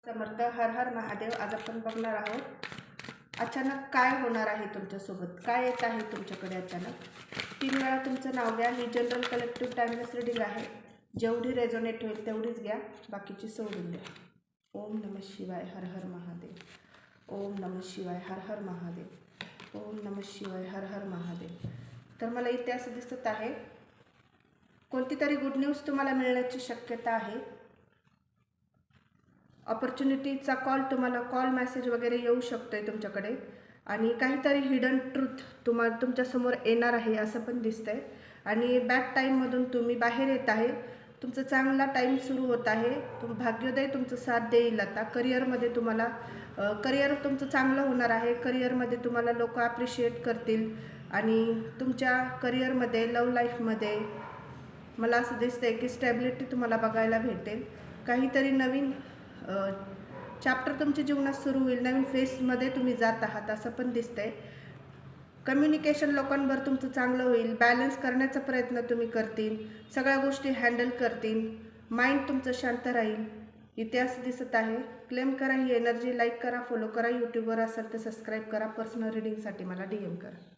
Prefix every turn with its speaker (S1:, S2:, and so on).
S1: समर्थ. हर हर महादेव. आज आपण बघणार आहोत अचानक काय होणार आहे तुमच्यासोबत, काय येत आहे तुमच्याकडे अचानक. 3 वेळा तुमचं नाव घ्या. ही जनरल कलेक्टिव्ह टाइमलेस रीडिंग आहे. जेवढी रेझोनेट होईल तेवढीच घ्या, बाकीची सोडून द्या. ओम नमः शिवाय. हर हर महादेव. ओम नमः शिवाय. हर हर महादेव. ओम नमः शिवाय. हर हर महादेव. तर मला इथे असं दिसत आहे कोणती तरी गुड न्यूज तुम्हाला मिळण्याची शक्यता आहे. ऑपॉर्च्युनिटीचा कॉल, तुम्हाला कॉल मेसेज वगैरे येऊ शकतोय तुमच्याकडे. आणि काहीतरी हिडन ट्रूथ तुमच्यासमोर येणार आहे असं पण दिसतंय. आणि बॅड टाईममधून तुम्ही बाहेर येत आहे. तुमचा चांगला टाईम सुरू होत आहे. भाग्योदय तुमचं साथ देईल. आता करिअरमध्ये तुम्हाला करिअर तुमचं चांगलं होणार आहे. करिअरमध्ये तुम्हाला लोक ॲप्रिशिएट करतील. आणि तुमच्या करिअरमध्ये, लव्ह लाईफमध्ये मला असं दिसतंय की स्टॅबिलिटी तुम्हाला बघायला भेटेल. काहीतरी नवीन चॅप्टर तुमच्या जीवनात सुरू होईल. नवीन फेसमध्ये तुम्ही जात आहात असं पण दिसतंय. कम्युनिकेशन लोकांवर तुमचं चांगलं होईल. बॅलन्स करण्याचा प्रयत्न तुम्ही करतील. सगळ्या गोष्टी हँडल करतील. माइंड तुमचं शांत राहील. इथे असं दिसत आहे. क्लेम करा ही एनर्जी. लाईक करा, फॉलो करा. यूट्यूबवर असेल तर सबस्क्राईब करा. पर्सनल रीडिंगसाठी मला DM करा.